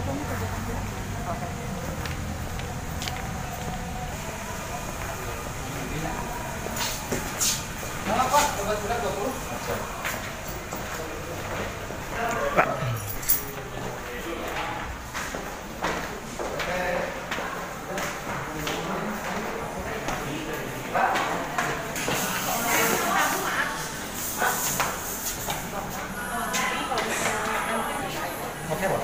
Oke, Pak.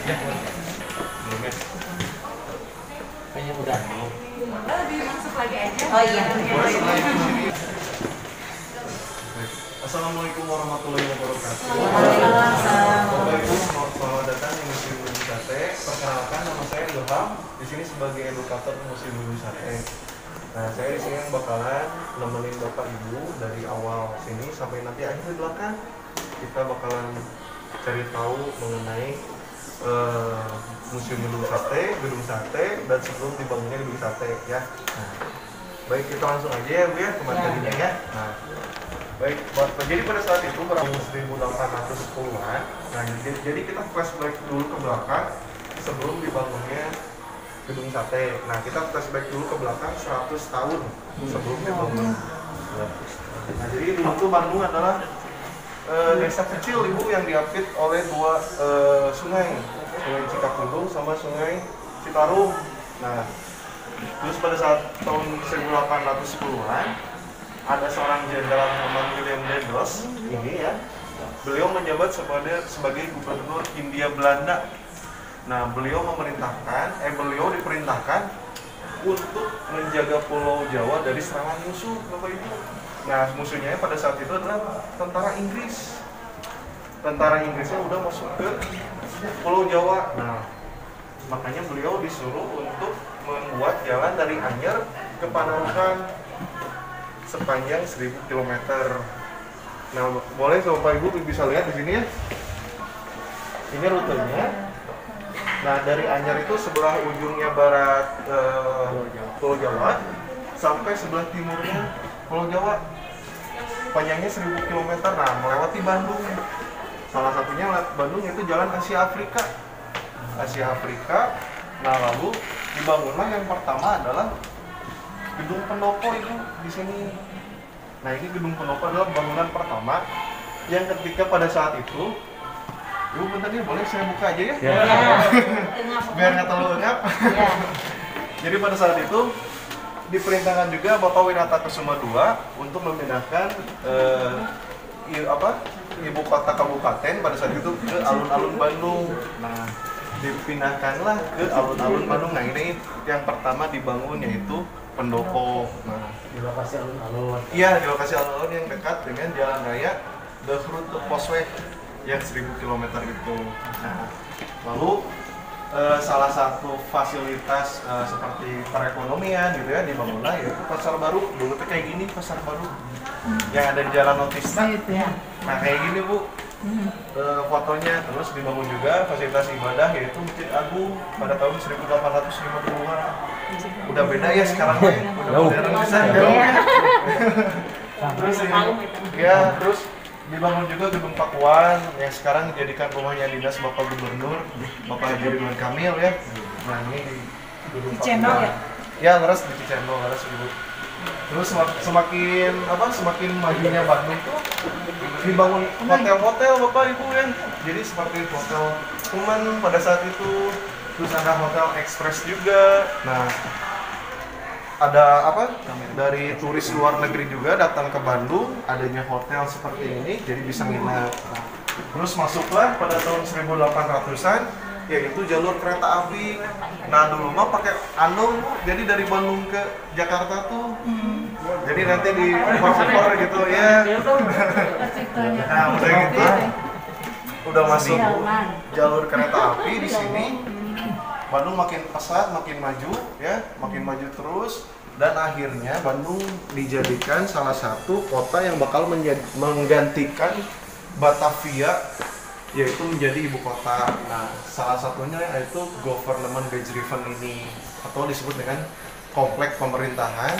Ya, belum ya. Kayaknya udah belum. Dimasuk lagi aja. Oh iya. Assalamualaikum warahmatullahi wabarakatuh. Waalaikumsalam. Bapak Ibu, selamat datang di Museum Bumbu Sate. Perkenalkan, nama saya Ilham. Di sini sebagai edukator Museum Bumbu Sate. Nah, saya di sini yang bakalan nemenin Bapak Ibu dari awal sini sampai nanti akhir di belakang. Kita bakalan cari tahu mengenai Museum Gedung Sate, dan sebelum dibangunnya Gedung Sate ya. Nah, baik, kita langsung aja ya Bu ya ke materinya ya. Nah, baik, jadi pada saat itu tahun 1810-an, nah jadi kita flashback dulu ke belakang sebelum dibangunnya Gedung Sate. Nah, kita flashback dulu ke belakang 100 tahun sebelum dibangun. Nah, jadi dulu tuh Bandung adalah desa kecil Ibu yang diapit oleh dua sungai Cikapundung sama Sungai Citarum. Nah, terus pada saat tahun 1810-an ada seorang jenderal namanya William Dandos ini ya. Beliau menjabat sebagai gubernur Hindia Belanda. Nah, beliau diperintahkan untuk menjaga Pulau Jawa dari serangan musuh, Bapak Ibu. Nah, musuhnya pada saat itu adalah tentara Inggris. Tentara Inggrisnya udah masuk ke Pulau Jawa. Nah, makanya beliau disuruh untuk membuat jalan dari Anyer ke Panarukan sepanjang 1000 km. Nah, boleh Bapak Ibu bisa lihat di sini ya. Ini rutenya. Nah, dari Anyer itu sebelah ujungnya barat Pulau Jawa sampai sebelah timurnya Pulau Jawa. Panjangnya 1000 km. Nah, melewati Bandung. Salah satunya Bandung itu jalan Asia Afrika. Nah, lalu dibangunlah yang pertama adalah Gedung Pendopo Ibu di sini. Nah, ini Gedung Pendopo adalah bangunan pertama yang ketika pada saat itu, Ibu bentar nih, boleh saya buka aja ya? Ya. Biar nggak terlalu lengkap. Ya. Jadi pada saat itu diperintahkan juga Bapak Winata Kusuma II untuk memindahkan ibu kota kabupaten pada saat itu ke alun-alun Bandung. Nah, dipindahkanlah ke alun-alun Bandung. Nah, ini yang pertama dibangun yaitu Pendopo. Nah, Di lokasi alun-alun. iya, di lokasi alun-alun yang dekat dengan Jalan Raya The Route Posway yang 1000 km itu. Nah, lalu salah satu fasilitas seperti perekonomian gitu ya dibangunlah yaitu Pasar Baru. Dulu tuh kayak gini Pasar Baru yang ada di Jalan Otista. Nah, kayak gini Bu fotonya. Terus dibangun juga fasilitas ibadah yaitu Masjid Agung pada tahun 1850-an. Udah beda ya sekarang ya, udah modern bisa jauh ya. Terus terus dibangun juga Gedung Pakuan yang sekarang dijadikan rumahnya dinas Bapak Gubernur Bapak Haji Ridwan Kamil ya. Nah, ini di Gedung Cicendo Pakuan. Ya, leres di Cicendo, leres Ibu. Terus semakin majunya Bandung tuh dibangun hotel-hotel Bapak Ibu ya. Jadi seperti Hotel Pullman pada saat itu, terus ada Hotel Express juga. Nah, ada dari turis luar negeri juga datang ke Bandung, adanya hotel seperti ini, jadi bisa nginep. Terus masuklah pada tahun 1800-an, yaitu jalur kereta api. Nah, dulu mah pakai andong, jadi dari Bandung ke Jakarta tuh. Jadi nanti di super gitu ya. Nah, udah gitu, udah masuk jalur kereta api di sini. Bandung makin pesat, makin maju ya, makin maju terus, dan akhirnya Bandung dijadikan salah satu kota yang bakal menggantikan Batavia, yaitu menjadi ibu kota. Nah, salah satunya yaitu Government Bedrijven ini, atau disebut dengan kompleks pemerintahan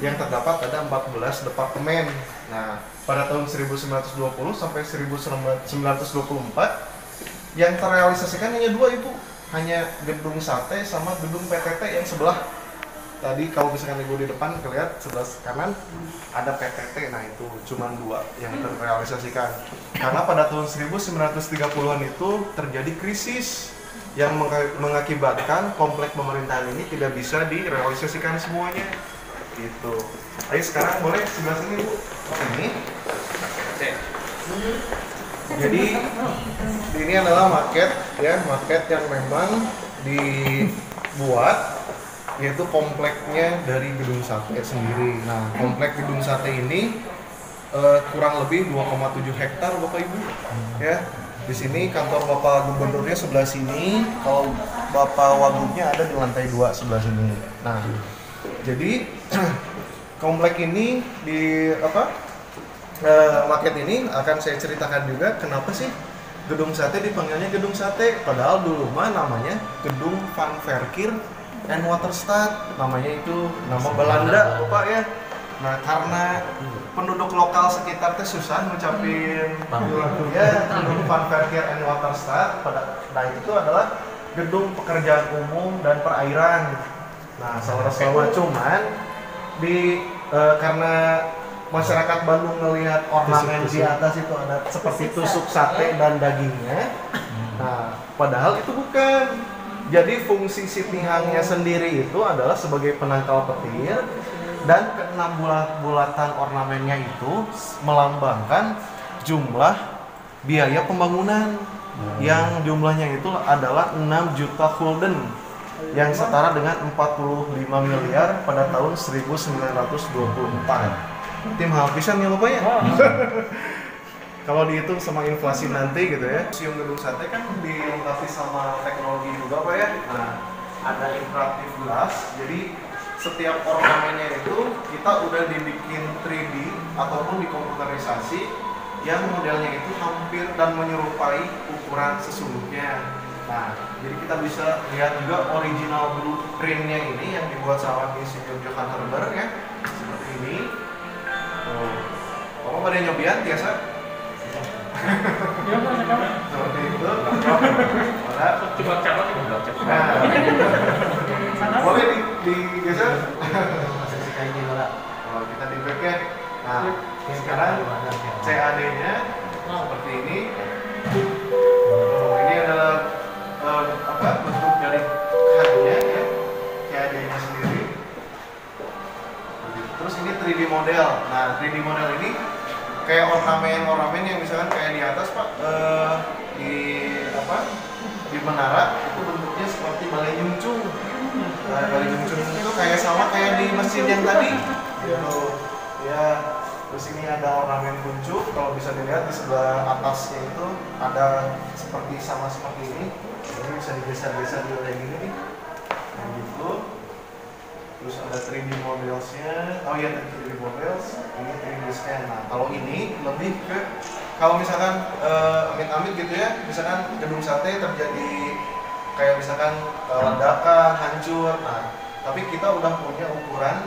yang terdapat ada 14 departemen. Nah, pada tahun 1920 sampai 1924 yang terrealisasikan hanya dua ibu, hanya gedung sate sama gedung PTT yang sebelah. Tadi kalau misalkan ibu di depan kelihatan sebelah kanan ada PTT, nah itu cuma dua yang terrealisasikan. Karena pada tahun 1930-an itu terjadi krisis yang mengakibatkan komplek pemerintahan ini tidak bisa direalisasikan semuanya. Gitu. Ayo sekarang boleh sebelah sini bu. Ini. Jadi ini adalah maket ya, maket yang memang dibuat yaitu kompleknya dari gedung sate sendiri. Nah, komplek gedung sate ini kurang lebih 2,7 hektar Bapak Ibu. Ya. Di sini kantor Bapak Gubernurnya sebelah sini, kalau Bapak Wagubnya ada di lantai 2 sebelah sini. Nah, jadi komplek ini maket ini akan saya ceritakan juga kenapa sih gedung sate dipanggilnya gedung sate, padahal dulu mah namanya gedung Van Verkeer and Waterstaat, namanya itu nama Belanda Bapak ya. Nah karena penduduk lokal sekitar teh susah ngucapin ya gedung Van Verkeer and Waterstaat, nah itu adalah gedung pekerjaan umum dan perairan. Nah sama cuman karena masyarakat Bandung ngelihat ornamen di atas itu ada seperti tusuk sate dan dagingnya. Nah padahal itu bukan. Jadi fungsi si pingangnya sendiri itu adalah sebagai penangkal petir, dan keenam bulatan ornamennya itu melambangkan jumlah biaya pembangunan yang jumlahnya itu adalah 6 juta gulden yang setara dengan 45 miliar pada tahun 1924. Tim habisan ya Bapak ya? Kalau dihitung sama inflasi nanti gitu ya, museum gedung sate kan dilengkapi sama teknologi juga Pak ya. Nah, ada interaktif glass, jadi setiap ornamennya itu kita udah dibikin 3D ataupun dikomputerisasi yang modelnya itu hampir dan menyerupai ukuran sesungguhnya. Nah, jadi kita bisa lihat juga original blueprintnya ini yang dibuat sama Insinyur Johan Herber ya, seperti ini. Bapak pada nyobian biasa? Seperti itu. Coba cabut coba. Nah, boleh digeser. Masih kayaknya enggak. Oh, kita di back ya. Nah, sekarang CAD-nya seperti ini. Ini adalah bentuk dari CAD-nya ya. CAD-nya sendiri. Terus ini 3D model. Nah, 3D model ini kayak ornamen yang misalkan kayak di atas Pak, di menara itu bentuknya seperti balai nyuncung. Nah, balai nyuncung itu kayak sama kayak di masjid yang tadi gitu ya. Terus ini ada ornamen kuncup, kalau bisa dilihat di sebelah atasnya itu ada seperti ini. Ini bisa digeser-geser dulu kayak gini nih, nah gitu. Terus ada 3D modelsnya, oh iya 3D models, ini 3D scan. Nah kalau ini lebih ke, kalau misalkan amit-amit gitu ya, misalkan gedung sate terjadi kayak misalkan ledakan, hancur, nah tapi kita udah punya ukuran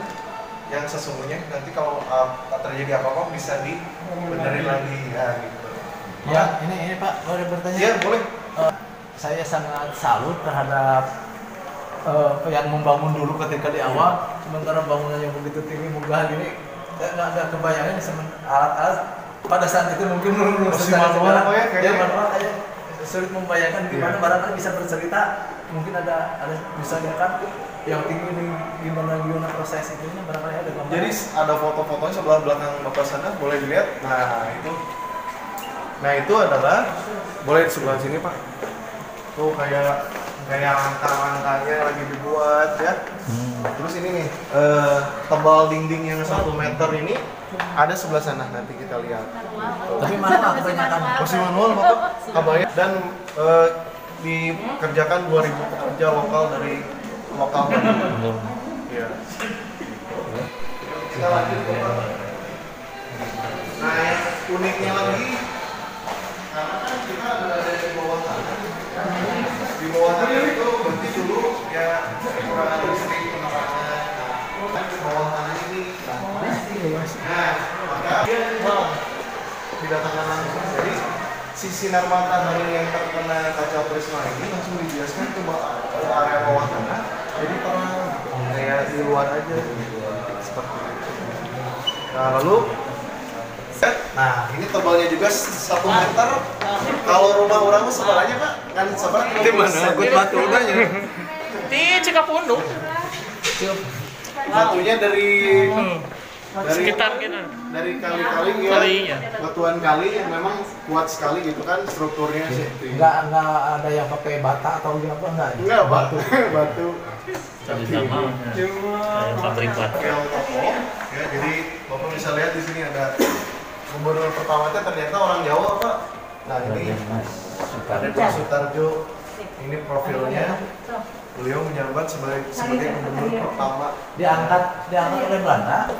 yang sesungguhnya nanti kalau terjadi apa-apa bisa dibenerin lagi ya gitu. Ya, ini Pak, boleh bertanya? Iya boleh. Saya sangat salut terhadap yang membangun dulu ketika di awal, sementara bangunan yang begitu tinggi megah gini, nggak ada kebayangan alat-alat pada saat itu mungkin masih manual ya kayaknya. Manual aja sulit membayangkan gimana barangkali bisa bercerita, mungkin ada misalnya kan yang tinggi ini gimana proses itu barangkali ada gambar. Jadi ada foto-fotonya sebelah belakang Bapak sana, boleh dilihat. Nah itu adalah, boleh di sebelah sini Pak. Tuh kayak rangka-rangkanya lagi dibuat ya. Terus ini nih tebal dinding yang 1 meter ini ada sebelah sana, nanti kita lihat. Tapi manual kebanyakan. Masih manual Bapak, kabarnya. Dan dikerjakan 2000 pekerja lokal dari lokal Bandung. Iya. Kita lanjut Bapak. Nah yang uniknya lagi, karena kan kita berada di bawah tanah. Di bawah tanah itu berarti dulu ya kekurangan listrik, penerangan. Nah, di bawah tanah ini, nah maka dia didatangkan langsung. Jadi si sinar matahari yang terkena kaca prisma ini langsung dibiaskan ke area bawah tanah, jadi terang kayak di luar aja gitu, seperti itu. Nah lalu, nah ini tebalnya juga 1 meter. Kalau rumah orang sebenarnya Pak kan sebenarnya Di mana? Ikut batu udahnya. Di Cikapundung. batunya dari Sekitar kita. dari kali-kali ya, Kalinya. batuan kali yang memang kuat sekali gitu kan strukturnya sih. Enggak ada yang pakai bata atau apa enggak? Enggak batu, batu. Tadi sama kayak pabrik batu. Kayak toko, ya jadi bapak bisa lihat di sini ada gubernur pertamanya ternyata orang Jawa Pak. Nah ini ada Pak Sutarjo, ini profilnya. Beliau menjabat sebagai gubernur pertama. Diangkat oleh Belanda.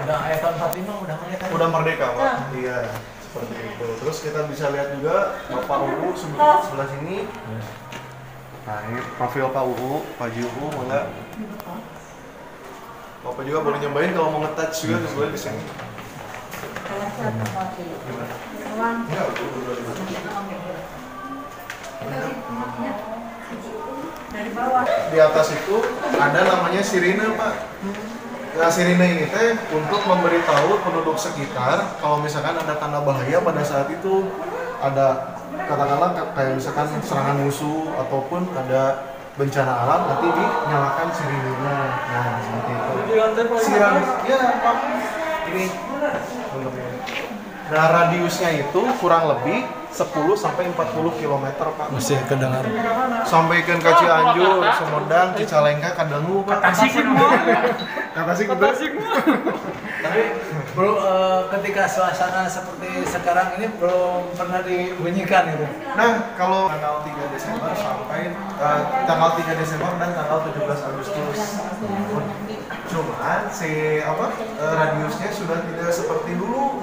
Udah tahun 45 udah merdeka. Udah merdeka Pak. Iya, seperti itu. Terus kita bisa lihat juga Bapak UU sebelah sini. Nah ini profil Pak UU, Pak UU mangga. Bapak juga boleh nyobain kalau mau nge-touch juga boleh di sini. Enggak, di atas itu ada namanya sirine Pak. Nah sirine ini teh untuk memberitahu penduduk sekitar kalau misalkan ada tanda bahaya pada saat itu, ada katakanlah kayak misalkan serangan musuh ataupun ada bencana alam, nanti dinyalakan sirinenya. Nah seperti itu. Siram, ya Pak. Ini. Nah radiusnya itu kurang lebih 10-40 km Pak. Masih kedengar. Sampai ke Cianjur, Sumedang, Cicalengka, Kadangu Pak. Tasik semua. Tasik Tapi bro, ketika suasana seperti sekarang ini belum pernah dibunyikan itu. Nah, kalau tanggal 3 Desember sampai tanggal 3 Desember dan tanggal 17 Agustus. Cuman radiusnya sudah tidak seperti dulu.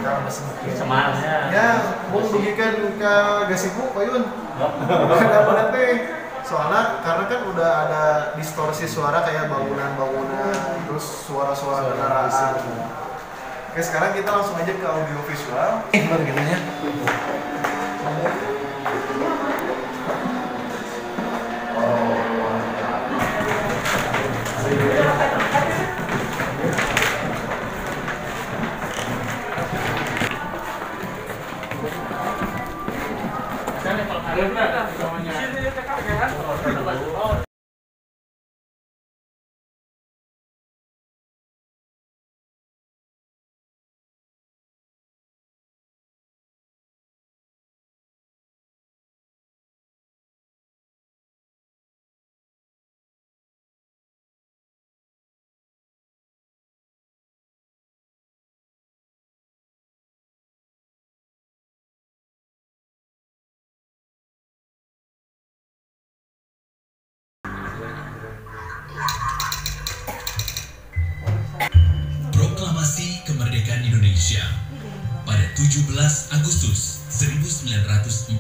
Semuanya. Ya, mau bagikan ke Gasibu, Pak Yun. Ada teh. Soalnya karena kan udah ada distorsi suara kayak bangunan-bangunan, terus suara-suara kendaraan. Oke, sekarang kita langsung aja ke audio visual. Begitunya. Proklamasi Kemerdekaan Indonesia pada 17 Agustus 1945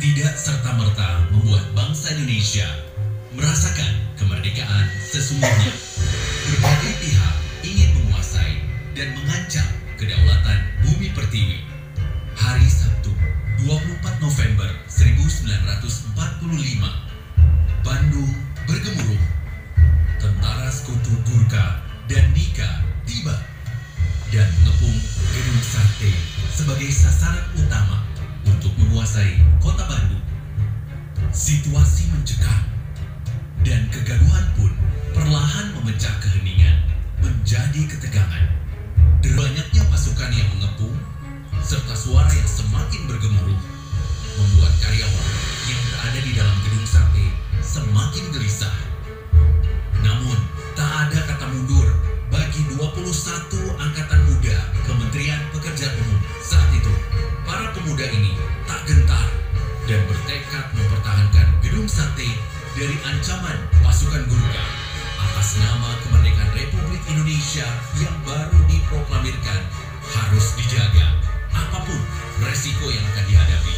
tidak serta-merta membuat bangsa Indonesia merasakan kemerdekaan sesungguhnya. Berbagai pihak ingin menguasai dan mengancam kedaulatan bumi pertiwi. Hari Sabtu, 24 November 1945, Bandung bergemuruh. Tentara Sekutu Gurkha dan Nika tiba dan mengepung Gedung Sate sebagai sasaran utama untuk menguasai kota Bandung. Situasi mencekam dan kegaduhan pun perlahan memecah keheningan menjadi ketegangan. Banyaknya pasukan yang mengepung serta suara yang semakin bergemuruh membuat karyawan yang berada di dalam Gedung Sate semakin gelisah. Namun, tak ada kata mundur bagi 21 angkatan muda Kementerian Pekerjaan Umum saat itu. Para pemuda ini tak gentar dan bertekad mempertahankan Gedung Sate dari ancaman pasukan Gurkha atas nama kemerdekaan Republik Indonesia yang baru diproklamirkan harus dijaga apapun resiko yang akan dihadapi.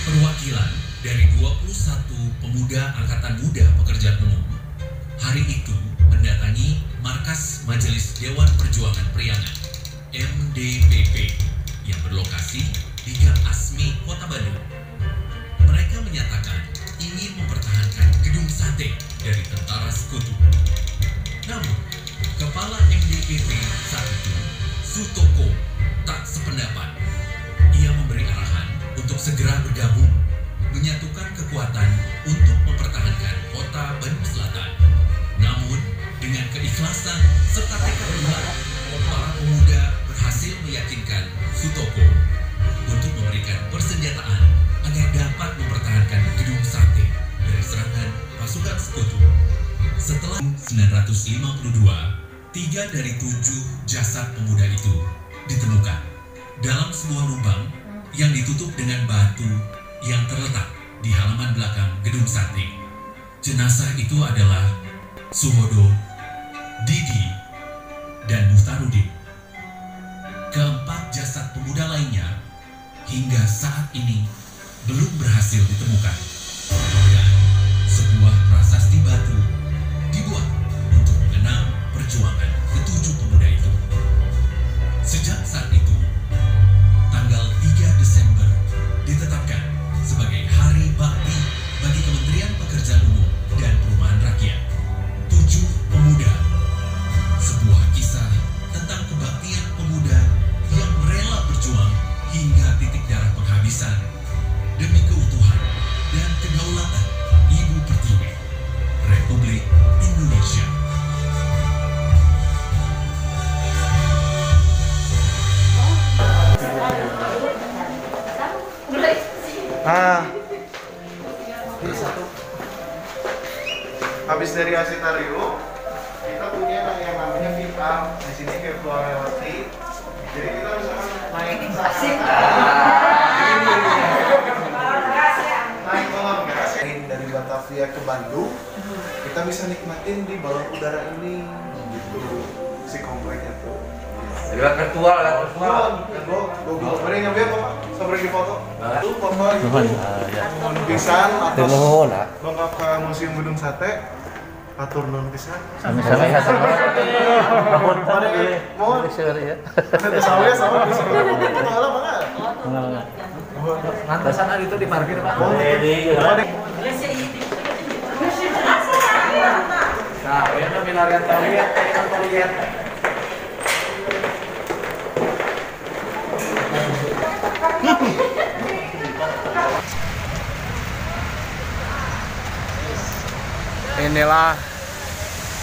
Perwakilan dari 21 pemuda Angkatan Muda Pekerjaan Umum hari itu mendatangi markas Majelis Dewan Perjuangan Priangan (MDPP) yang berlokasi di Gang Asmi, Kota Bandung. Mereka menyatakan ingin mempertahankan gedung sate dari Tentara Sekutu. Namun, Kepala MDKP saat itu, Sutoko, tak sependapat. Ia memberi arahan untuk segera bergabung, menyatukan kekuatan untuk mempertahankan Kota Bandung Selatan. Namun, dengan keikhlasan serta tekad bulat, para pemuda berhasil meyakinkan Sutoko untuk memberikan persenjataan agar dapat mempertahankan gedung sate dari serangan pasukan Sekutu. Setelah 952, 3 dari 7 jasad pemuda itu ditemukan dalam sebuah lubang yang ditutup dengan batu yang terletak di halaman belakang gedung sate. Jenazah itu adalah Suhodo, Didi, dan Muhtarudin. Keempat jasad pemuda lainnya hingga saat ini belum berhasil ditemukan. Dan sebuah prasasti batu dibuat untuk mengenang perjuangan ketujuh pemuda itu. Sejak saat itu, tanggal 3 Desember ditetapkan sebagai Hari Bakti bagi Kementerian Pekerjaan Umum dan Perumahan Rakyat. 7 pemuda, sebuah kisah tentang kebaktian pemuda yang rela berjuang hingga titik darah penghabisan demi keutuhan dan kedaulatan Ibu Pertiwi, Republik Indonesia. Habis dari Asitario, kita punya yang namanya Vita. Di sini kayak keluar lewati. Jadi kita misalkan naik naik kolam gas dari Batavia ke Bandung, kita bisa nikmatin di balon udara ini gitu si kompleknya tuh. Jadi virtual kan? Gue beri nyampe apa? Sampai di foto. Tuh foto itu. Mohon pisan atas lengkap ke Museum Gedung Sate. Atur non pisan. Sama-sama ya, sama. Mohon pada mohon. ya. Ada sawah sama bisa. Malah mana? Nanti sana itu diparkir Pak. Nah, ini milarian toilet, ini toilet. Inilah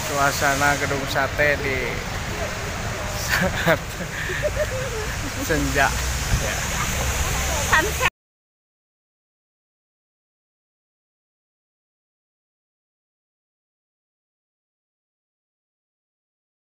suasana gedung sate di saat senja. Sunset.